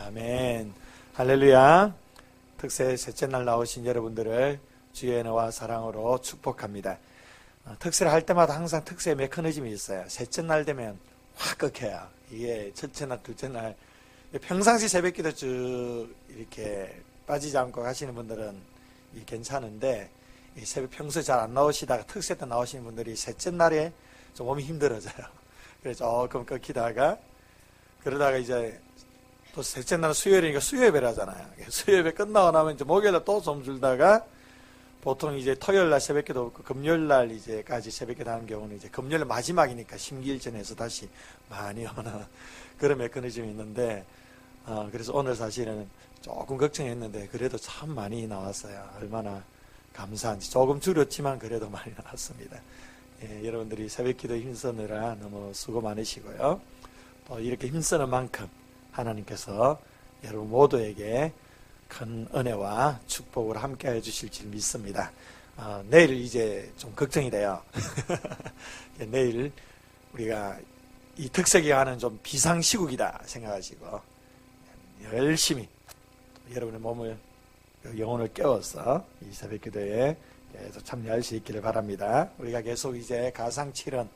아멘. 할렐루야. 특세 셋째 날 나오신 여러분들을 주의 은혜와 사랑으로 축복합니다. 특세를 할 때마다 항상 특세의 메커니즘이 있어요. 셋째 날 되면 확 꺾여요. 이게 첫째 날, 둘째 날. 평상시 새벽기도 쭉 이렇게 빠지지 않고 가시는 분들은 괜찮은데, 새벽 평소에 잘 안 나오시다가 특세 때 나오시는 분들이 셋째 날에 좀 몸이 힘들어져요. 그래서 조금 꺾이다가, 그러다가 이제 또 셋째 날은 수요일이니까 수요예배를 하잖아요. 수요예배 끝나고 나면 이제 목요일날 또 좀 줄다가, 보통 이제 토요일날 새벽기도 없고 금요일날 이제까지 새벽기도 하는 경우는 이제 금요일 마지막이니까 심기일전에서 다시 많이 오는 그런 메커니즘이 있는데, 그래서 오늘 사실은 조금 걱정했는데 그래도 참 많이 나왔어요. 얼마나 감사한지. 조금 줄였지만 그래도 많이 나왔습니다. 여러분들이 새벽기도 힘쓰느라 너무 수고 많으시고요. 또 이렇게 힘쓰는 만큼 하나님께서 여러분 모두에게 큰 은혜와 축복을 함께 해주실 줄 믿습니다. 내일 이제 좀 걱정이 돼요. 내일 우리가 이 특세기간은 좀 비상시국이다 생각하시고 열심히 여러분의 몸을, 영혼을 깨워서 이 새벽기도에 계속 참여할 수 있기를 바랍니다. 우리가 계속 이제 가상칠언,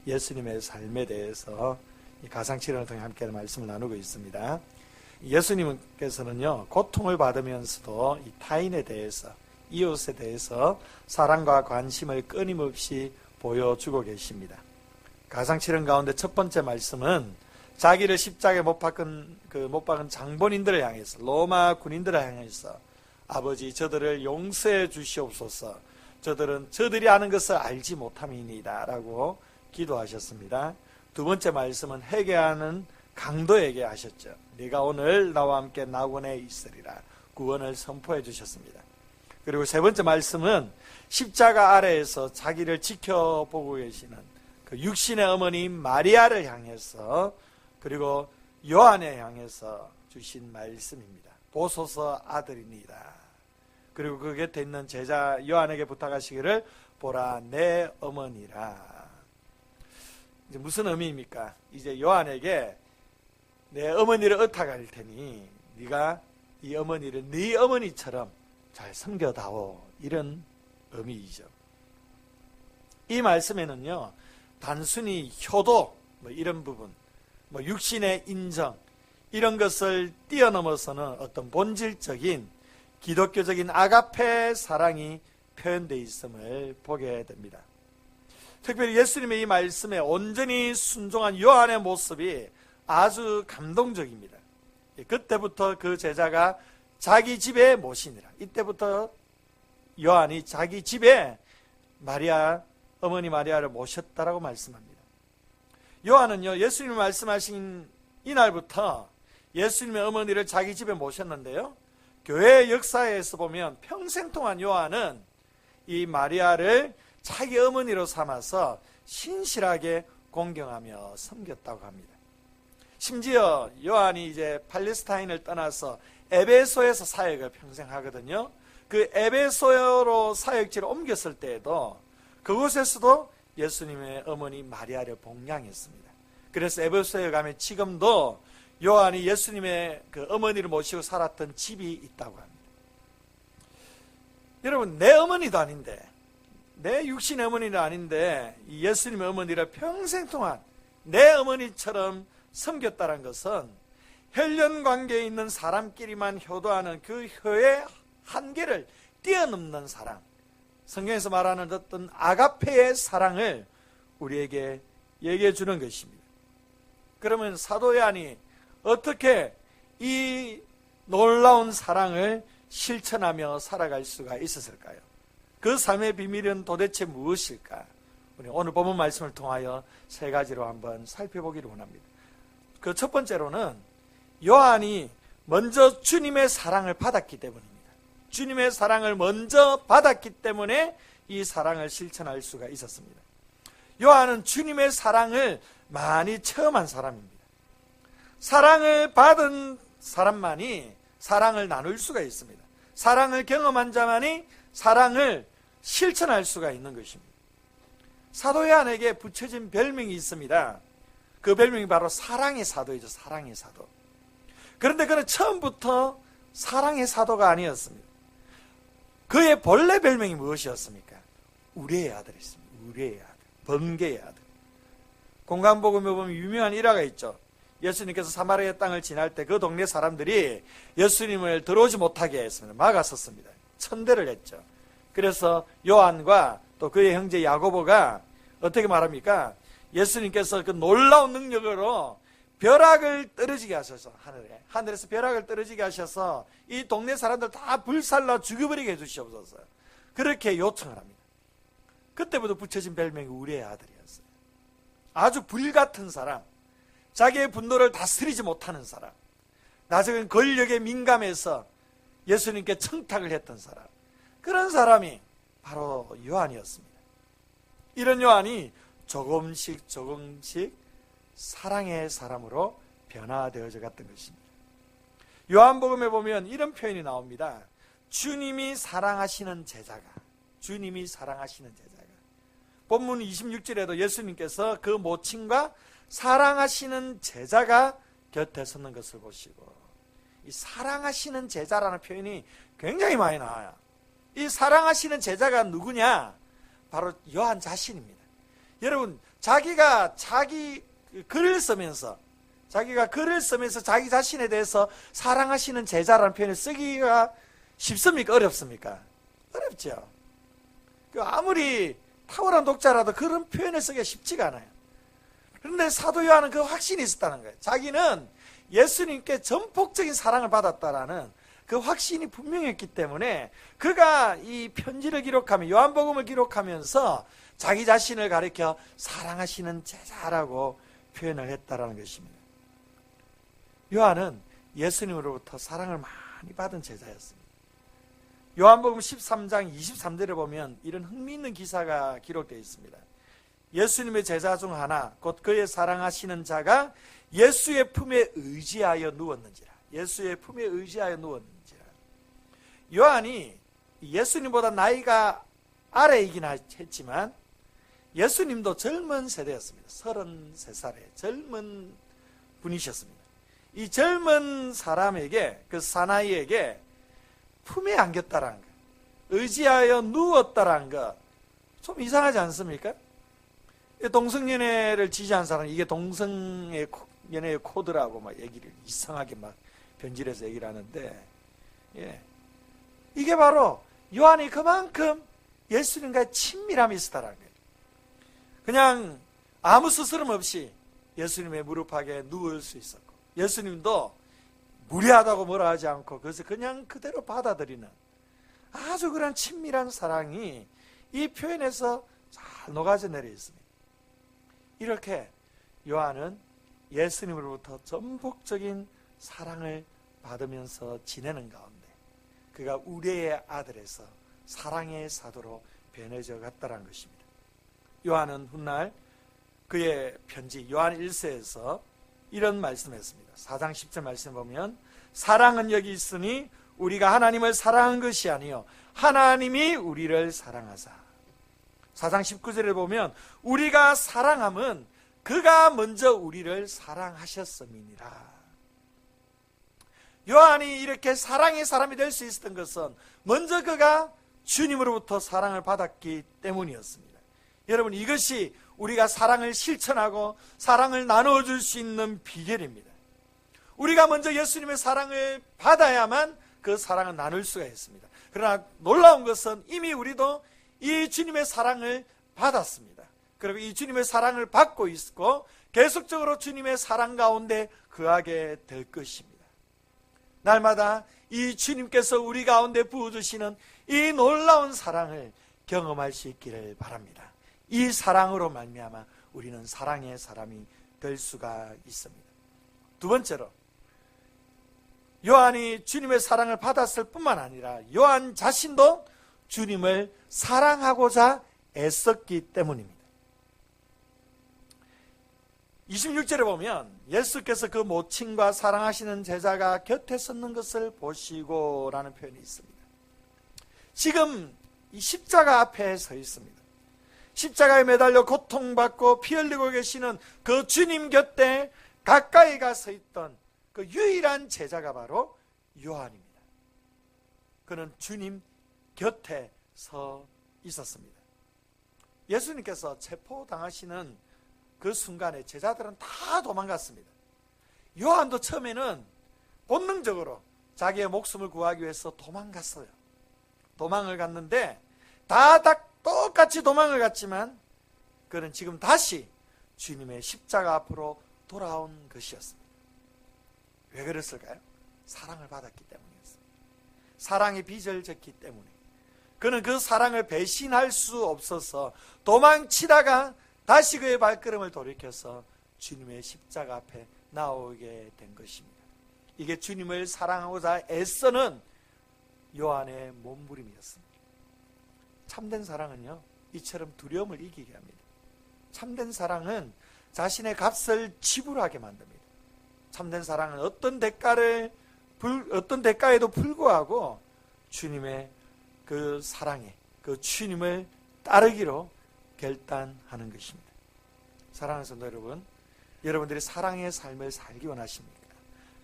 예수님의 삶에 대해서 이 가상칠언을 통해 함께 말씀을 나누고 있습니다. 예수님께서는요, 고통을 받으면서도 이 타인에 대해서, 이웃에 대해서 사랑과 관심을 끊임없이 보여주고 계십니다. 가상칠언 가운데 첫 번째 말씀은 자기를 십자가에 못 박은 장본인들을 향해서, 로마 군인들을 향해서 아버지 저들을 용서해 주시옵소서, 저들은 저들이 아는 것을 알지 못함이니이다 라고 기도하셨습니다. 두 번째 말씀은 회개하는 강도에게 하셨죠. 네가 오늘 나와 함께 낙원에 있으리라 구원을 선포해 주셨습니다. 그리고 세 번째 말씀은 십자가 아래에서 자기를 지켜보고 계시는 그 육신의 어머니 마리아를 향해서, 그리고 요한에 향해서 주신 말씀입니다. 보소서 아들이니이다. 그리고 그 곁에 있는 제자 요한에게 부탁하시기를 보라 내 어머니라. 이제 무슨 의미입니까? 이제 요한에게 내 어머니를 의탁할 테니 네가 이 어머니를 네 어머니처럼 잘 섬겨다오, 이런 의미이죠. 이 말씀에는요, 단순히 효도 이런 부분, 육신의 인정 이런 것을 뛰어넘어서는 어떤 본질적인 기독교적인 아가페 사랑이 표현되어 있음을 보게 됩니다. 특별히 예수님의 이 말씀에 온전히 순종한 요한의 모습이 아주 감동적입니다. 그때부터 그 제자가 자기 집에 모시니라. 이때부터 요한이 자기 집에 어머니 마리아를 모셨다라고 말씀합니다. 요한은요, 예수님이 말씀하신 이날부터 예수님의 어머니를 자기 집에 모셨는데요, 교회 역사에서 보면 평생 동안 요한은 이 마리아를 자기 어머니로 삼아서 신실하게 공경하며 섬겼다고 합니다. 심지어 요한이 이제 팔레스타인을 떠나서 에베소에서 사역을 평생 하거든요. 그 에베소로 사역지를 옮겼을 때에도 그곳에서도 예수님의 어머니 마리아를 복양했습니다. 그래서 에베소에 가면 지금도 요한이 예수님의 그 어머니를 모시고 살았던 집이 있다고 합니다. 여러분, 내 어머니도 아닌데, 내 육신의 어머니는 아닌데 이 예수님의 어머니를 평생 동안 내 어머니처럼 섬겼다는 것은 혈연 관계에 있는 사람끼리만 효도하는 그 효의 한계를 뛰어넘는 사랑, 성경에서 말하는 어떤 아가페의 사랑을 우리에게 얘기해 주는 것입니다. 그러면 사도 요한이 어떻게 이 놀라운 사랑을 실천하며 살아갈 수가 있었을까요? 그 삶의 비밀은 도대체 무엇일까? 우리 오늘 본문 말씀을 통하여 세 가지로 한번 살펴보기를 원합니다. 그 첫 번째로는 요한이 먼저 주님의 사랑을 받았기 때문입니다. 주님의 사랑을 먼저 받았기 때문에 이 사랑을 실천할 수가 있었습니다. 요한은 주님의 사랑을 많이 체험한 사람입니다. 사랑을 받은 사람만이 사랑을 나눌 수가 있습니다. 사랑을 경험한 자만이 사랑을 실천할 수가 있는 것입니다. 사도 요한에게 붙여진 별명이 있습니다. 그 별명이 바로 사랑의 사도이죠. 사랑의 사도. 그런데 그는 처음부터 사랑의 사도가 아니었습니다. 그의 본래 별명이 무엇이었습니까? 우리의 아들이었습니다. 우리의 아들, 번개의 아들. 공간복음에 보면 유명한 일화가 있죠. 예수님께서 사마리아 땅을 지날 때 그 동네 사람들이 예수님을 들어오지 못하게 했습니다. 막았었습니다. 천대를 했죠. 그래서 요한과 또 그의 형제 야고보가 어떻게 말합니까? 예수님께서 그 놀라운 능력으로 벼락을 떨어지게 하셔서 하늘에서 벼락을 떨어지게 하셔서 이 동네 사람들 다 불살라 죽여버리게 해주시옵소서, 그렇게 요청을 합니다. 그때부터 붙여진 별명이 우리의 아들이었어요. 아주 불같은 사람, 자기의 분노를 다스리지 못하는 사람, 나중엔 권력에 민감해서 예수님께 청탁을 했던 사람, 그런 사람이 바로 요한이었습니다. 이런 요한이 조금씩 사랑의 사람으로 변화되어져 갔던 것입니다. 요한복음에 보면 이런 표현이 나옵니다. 주님이 사랑하시는 제자가, 주님이 사랑하시는 제자가. 본문 26절에도 예수님께서 그 모친과 사랑하시는 제자가 곁에 섰는 것을 보시고, 이 사랑하시는 제자라는 표현이 굉장히 많이 나와요. 이 사랑하시는 제자가 누구냐? 바로 요한 자신입니다. 여러분, 자기가 글을 쓰면서 자기 자신에 대해서 사랑하시는 제자라는 표현을 쓰기가 쉽습니까? 어렵습니까? 어렵죠. 아무리 탁월한 독자라도 그런 표현을 쓰기가 쉽지가 않아요. 그런데 사도 요한은 그 확신이 있었다는 거예요. 자기는 예수님께 전폭적인 사랑을 받았다라는 그 확신이 분명했기 때문에 그가 이 편지를 기록하며 요한복음을 기록하면서 자기 자신을 가리켜 사랑하시는 제자라고 표현을 했다라는 것입니다. 요한은 예수님으로부터 사랑을 많이 받은 제자였습니다. 요한복음 13장 23절에 보면 이런 흥미있는 기사가 기록되어 있습니다. 예수님의 제자 중 하나, 곧 그의 사랑하시는 자가 예수의 품에 의지하여 누웠는지라. 예수의 품에 의지하여 누웠는지라. 요한이 예수님보다 나이가 아래이긴 했지만 예수님도 젊은 세대였습니다. 33살의 젊은 분이셨습니다. 이 젊은 사람에게, 그 사나이에게 품에 안겼다라는 것, 의지하여 누웠다라는 것, 좀 이상하지 않습니까? 동성연애를 지지한 사람은 이게 동성연애의 코드라고 막 얘기를 이상하게 막 변질해서 얘기를 하는데, 예, 이게 바로 요한이 그만큼 예수님과의 친밀함이 있었다라는 거예요. 그냥 아무 스스럼 없이 예수님의 무릎팍에 누울 수 있었고, 예수님도 무례하다고 뭐라 하지 않고 그것을 그냥 그대로 받아들이는 아주 그런 친밀한 사랑이 이 표현에서 잘 녹아져 내려 있습니다. 이렇게 요한은 예수님으로부터 전폭적인 사랑을 받으면서 지내는 가운데 그가 우리의 아들에서 사랑의 사도로 변해져 갔다는 것입니다. 요한은 훗날 그의 편지 요한 1서에서 이런 말씀했습니다. 4장 10절 말씀 보면, 사랑은 여기 있으니 우리가 하나님을 사랑한 것이 아니요 하나님이 우리를 사랑하사. 4장 19절에 보면 우리가 사랑함은 그가 먼저 우리를 사랑하셨음이니라. 요한이 이렇게 사랑의 사람이 될 수 있었던 것은 먼저 그가 주님으로부터 사랑을 받았기 때문이었습니다. 여러분, 이것이 우리가 사랑을 실천하고 사랑을 나눠줄 수 있는 비결입니다. 우리가 먼저 예수님의 사랑을 받아야만 그 사랑을 나눌 수가 있습니다. 그러나 놀라운 것은 이미 우리도 이 주님의 사랑을 받았습니다. 그리고 이 주님의 사랑을 받고 있고 계속적으로 주님의 사랑 가운데 거하게 될 것입니다. 날마다 이 주님께서 우리 가운데 부어주시는 이 놀라운 사랑을 경험할 수 있기를 바랍니다. 이 사랑으로 말미암아 우리는 사랑의 사람이 될 수가 있습니다. 두 번째로, 요한이 주님의 사랑을 받았을 뿐만 아니라 요한 자신도 주님을 사랑하고자 애썼기 때문입니다. 26절에 보면 예수께서 그 모친과 사랑하시는 제자가 곁에 섰는 것을 보시고 라는 표현이 있습니다. 지금 이 십자가 앞에 서 있습니다. 십자가에 매달려 고통받고 피 흘리고 계시는 그 주님 곁에 가까이 가서 있던 그 유일한 제자가 바로 요한입니다. 그는 주님 곁에 서 있었습니다. 예수님께서 체포당하시는 그 순간에 제자들은 다 도망갔습니다. 요한도 처음에는 본능적으로 자기의 목숨을 구하기 위해서 도망갔어요. 도망을 갔는데 다 똑같이 도망을 갔지만 그는 지금 다시 주님의 십자가 앞으로 돌아온 것이었습니다. 왜 그랬을까요? 사랑을 받았기 때문이었습니다. 사랑의 빚을 졌기 때문에 그는 그 사랑을 배신할 수 없어서 도망치다가 다시 그의 발걸음을 돌이켜서 주님의 십자가 앞에 나오게 된 것입니다. 이게 주님을 사랑하고자 애쓰는 요한의 몸부림이었습니다. 참된 사랑은요, 이처럼 두려움을 이기게 합니다. 참된 사랑은 자신의 값을 지불하게 만듭니다. 참된 사랑은 어떤 대가에도 불구하고 주님의 그 사랑에, 그 주님을 따르기로 결단하는 것입니다. 사랑하는 성도 여러분, 여러분들이 사랑의 삶을 살기 원하십니까?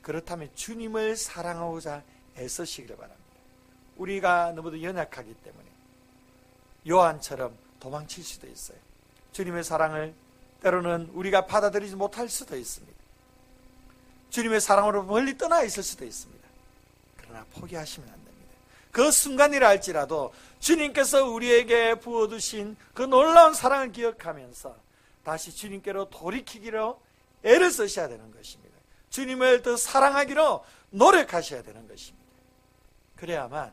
그렇다면 주님을 사랑하고자 애쓰시기를 바랍니다. 우리가 너무도 연약하기 때문에 요한처럼 도망칠 수도 있어요. 주님의 사랑을 때로는 우리가 받아들이지 못할 수도 있습니다. 주님의 사랑으로 멀리 떠나 있을 수도 있습니다. 그러나 포기하시면 안 됩니다. 그 순간이라 할지라도 주님께서 우리에게 부어두신 그 놀라운 사랑을 기억하면서 다시 주님께로 돌이키기로 애를 쓰셔야 되는 것입니다. 주님을 더 사랑하기로 노력하셔야 되는 것입니다. 그래야만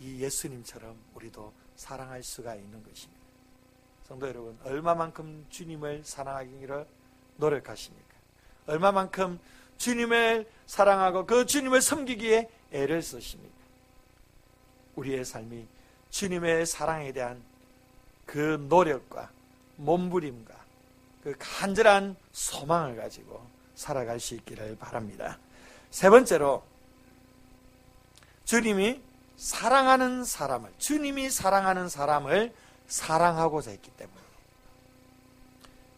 이 예수님처럼 우리도 사랑할 수가 있는 것입니다. 성도 여러분, 얼마만큼 주님을 사랑하기로 노력하십니까? 얼마만큼 주님을 사랑하고 그 주님을 섬기기에 애를 쓰십니까? 우리의 삶이 주님의 사랑에 대한 그 노력과 몸부림과 그 간절한 소망을 가지고 살아갈 수 있기를 바랍니다. 세 번째로, 주님이 사랑하는 사람을 사랑하고자 했기 때문에,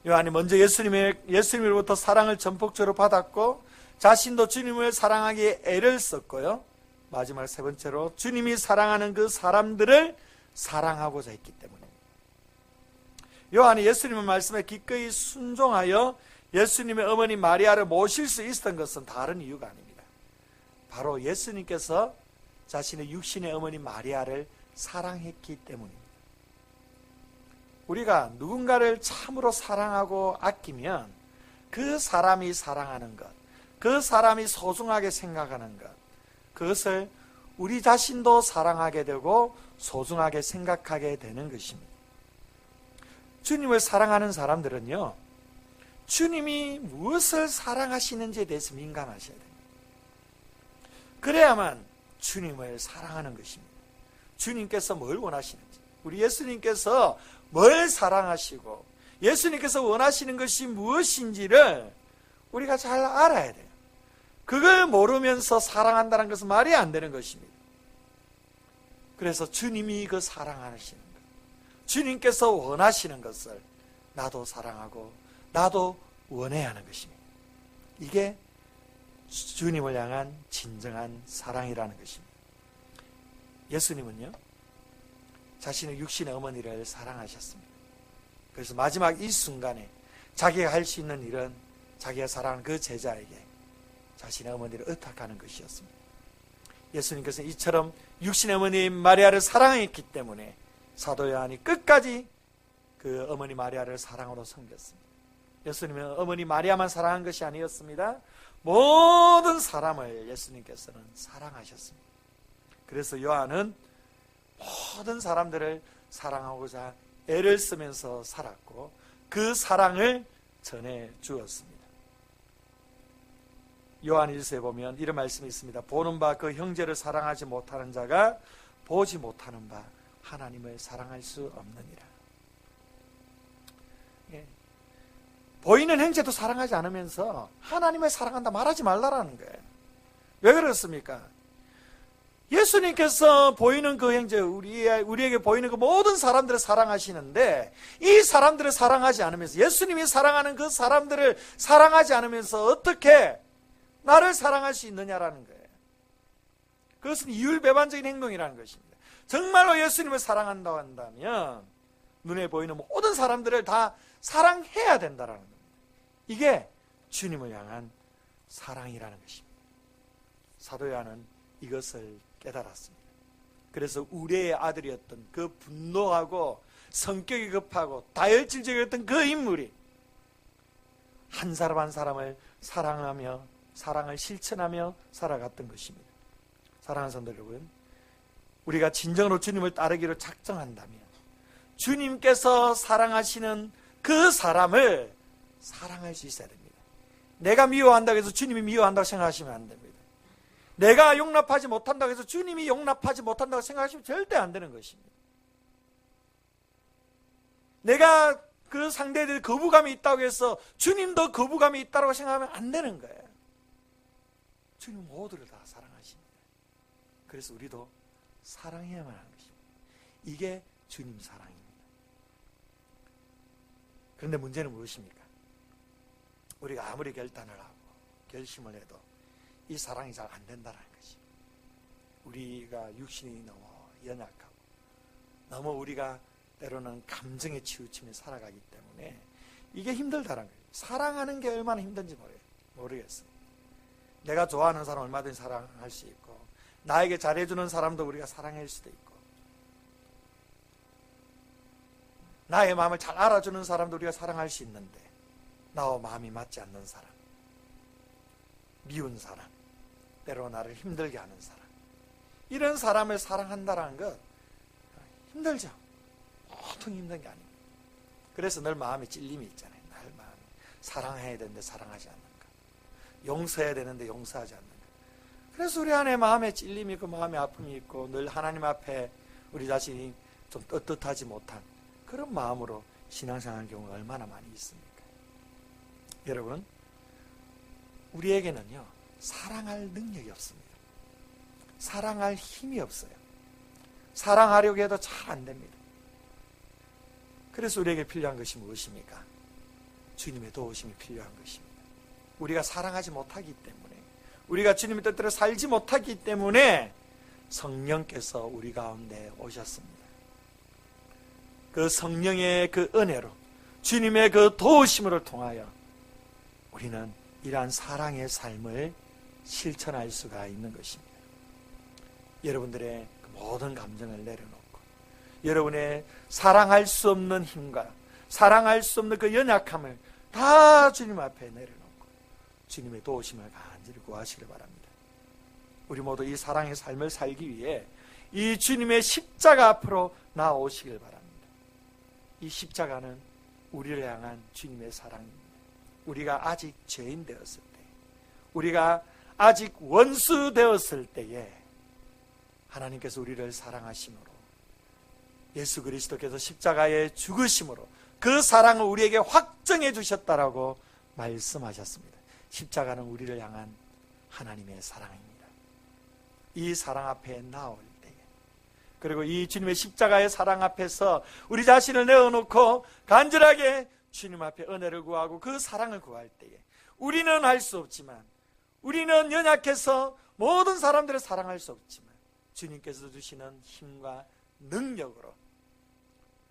요한이 먼저 예수님으로부터 사랑을 전폭적으로 받았고 자신도 주님을 사랑하기에 애를 썼고요, 마지막 세 번째로 주님이 사랑하는 그 사람들을 사랑하고자 했기 때문입니다. 요한이 예수님의 말씀에 기꺼이 순종하여 예수님의 어머니 마리아를 모실 수 있었던 것은 다른 이유가 아닙니다. 바로 예수님께서 자신의 육신의 어머니 마리아를 사랑했기 때문입니다. 우리가 누군가를 참으로 사랑하고 아끼면 그 사람이 사랑하는 것, 그 사람이 소중하게 생각하는 것, 그것을 우리 자신도 사랑하게 되고 소중하게 생각하게 되는 것입니다. 주님을 사랑하는 사람들은요, 주님이 무엇을 사랑하시는지에 대해서 민감하셔야 됩니다. 그래야만 주님을 사랑하는 것입니다. 주님께서 뭘 원하시는지, 우리 예수님께서 뭘 사랑하시고 예수님께서 원하시는 것이 무엇인지를 우리가 잘 알아야 돼요. 그걸 모르면서 사랑한다는 것은 말이 안 되는 것입니다. 그래서 주님이 그 사랑하시는 것, 주님께서 원하시는 것을 나도 사랑하고 나도 원해야 하는 것입니다. 이게 주님을 향한 진정한 사랑이라는 것입니다. 예수님은요, 자신의 육신의 어머니를 사랑하셨습니다. 그래서 마지막 이 순간에 자기가 할 수 있는 일은 자기가 사랑하는 그 제자에게 자신의 어머니를 의탁하는 것이었습니다. 예수님께서 이처럼 육신의 어머니인 마리아를 사랑했기 때문에 사도 요한이 끝까지 그 어머니 마리아를 사랑으로 섬겼습니다. 예수님은 어머니 마리아만 사랑한 것이 아니었습니다. 모든 사람을 예수님께서는 사랑하셨습니다. 그래서 요한은 모든 사람들을 사랑하고자 애를 쓰면서 살았고 그 사랑을 전해 주었습니다. 요한일서에 보면 이런 말씀이 있습니다. 보는 바 그 형제를 사랑하지 못하는 자가 보지 못하는 바 하나님을 사랑할 수 없느니라. 예. 보이는 형제도 사랑하지 않으면서 하나님을 사랑한다 말하지 말라라는 거예요. 왜 그렇습니까? 예수님께서 보이는 그 형제, 우리에게 보이는 그 모든 사람들을 사랑하시는데 이 사람들을 사랑하지 않으면서, 예수님이 사랑하는 그 사람들을 사랑하지 않으면서 어떻게 나를 사랑할 수 있느냐라는 거예요. 그것은 이율배반적인 행동이라는 것입니다. 정말로 예수님을 사랑한다고 한다면 눈에 보이는 모든 사람들을 다 사랑해야 된다는 겁니다. 이게 주님을 향한 사랑이라는 것입니다. 사도 요한은 이것을 깨달았습니다. 그래서 우레의 아들이었던 그 분노하고 성격이 급하고 다혈질적이었던 그 인물이 한 사람 한 사람을 사랑하며 사랑을 실천하며 살아갔던 것입니다. 사랑하는 성도 여러분, 우리가 진정으로 주님을 따르기로 작정한다면 주님께서 사랑하시는 그 사람을 사랑할 수 있어야 됩니다. 내가 미워한다고 해서 주님이 미워한다고 생각하시면 안 됩니다. 내가 용납하지 못한다고 해서 주님이 용납하지 못한다고 생각하시면 절대 안 되는 것입니다. 내가 그 상대에 대해 거부감이 있다고 해서 주님도 거부감이 있다고 생각하면 안 되는 거예요. 주님 모두를 다 사랑하십니다. 그래서 우리도 사랑해야만 하는 것입니다. 이게 주님 사랑입니다. 그런데 문제는 무엇입니까? 우리가 아무리 결단을 하고 결심을 해도 이 사랑이 잘 안 된다는 것이, 우리가 육신이 너무 연약하고 너무 우리가 때로는 감정에 치우치며 살아가기 때문에 이게 힘들다는 거예요. 사랑하는 게 얼마나 힘든지 모르겠어요. 내가 좋아하는 사람 얼마든지 사랑할 수 있고, 나에게 잘해주는 사람도 우리가 사랑할 수도 있고, 나의 마음을 잘 알아주는 사람도 우리가 사랑할 수 있는데, 나와 마음이 맞지 않는 사람, 미운 사람, 때로 나를 힘들게 하는 사람, 이런 사람을 사랑한다는 것 힘들죠. 보통 힘든 게 아닙니다. 그래서 늘 마음에 찔림이 있잖아요. 날 마음에 사랑해야 되는데 사랑하지 않는가, 용서해야 되는데 용서하지 않는가. 그래서 우리 안에 마음에 찔림이 있고 마음에 아픔이 있고, 늘 하나님 앞에 우리 자신이 좀 떳떳하지 못한 그런 마음으로 신앙생활하는 경우가 얼마나 많이 있습니까? 여러분, 우리에게는요 사랑할 능력이 없습니다. 사랑할 힘이 없어요. 사랑하려고 해도 잘 안 됩니다. 그래서 우리에게 필요한 것이 무엇입니까? 주님의 도우심이 필요한 것입니다. 우리가 사랑하지 못하기 때문에, 우리가 주님의 뜻대로 살지 못하기 때문에 성령께서 우리 가운데 오셨습니다. 그 성령의 그 은혜로, 주님의 그 도우심을 통하여 우리는 이러한 사랑의 삶을 실천할 수가 있는 것입니다. 여러분들의 그 모든 감정을 내려놓고, 여러분의 사랑할 수 없는 힘과 사랑할 수 없는 그 연약함을 다 주님 앞에 내려놓고 주님의 도우심을 간절히 구하시길 바랍니다. 우리 모두 이 사랑의 삶을 살기 위해 이 주님의 십자가 앞으로 나오시길 바랍니다. 이 십자가는 우리를 향한 주님의 사랑입니다. 우리가 아직 죄인 되었을 때, 우리가 아직 원수 되었을 때에 하나님께서 우리를 사랑하심으로, 예수 그리스도께서 십자가에 죽으심으로 그 사랑을 우리에게 확정해 주셨다라고 말씀하셨습니다. 십자가는 우리를 향한 하나님의 사랑입니다. 이 사랑 앞에 나올 때에, 그리고 이 주님의 십자가의 사랑 앞에서 우리 자신을 내어놓고 간절하게 주님 앞에 은혜를 구하고 그 사랑을 구할 때에, 우리는 할 수 없지만, 우리는 연약해서 모든 사람들을 사랑할 수 없지만 주님께서 주시는 힘과 능력으로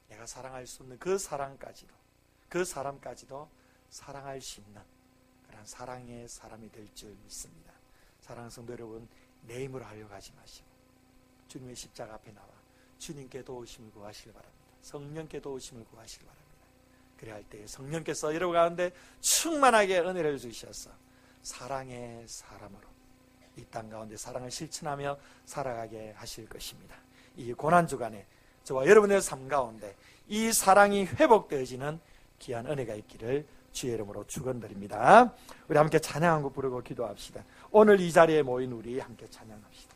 내가 사랑할 수 없는 그 사랑까지도, 그 사람까지도 사랑할 수 있는 그런 사랑의 사람이 될 줄 믿습니다. 사랑하는 성도 여러분, 내 힘으로 하려고 하지 마시고 주님의 십자가 앞에 나와 주님께 도우심을 구하시길 바랍니다. 성령께 도우심을 구하시길 바랍니다. 그래야 할 때 성령께서 여러분 가운데 충만하게 은혜를 주셔서 사랑의 사람으로 이 땅 가운데 사랑을 실천하며 살아가게 하실 것입니다. 이 고난주간에 저와 여러분의 삶 가운데 이 사랑이 회복되어지는 귀한 은혜가 있기를 주의 이름으로 축원드립니다. 우리 함께 찬양한 곡 부르고 기도합시다. 오늘 이 자리에 모인 우리 함께 찬양합시다.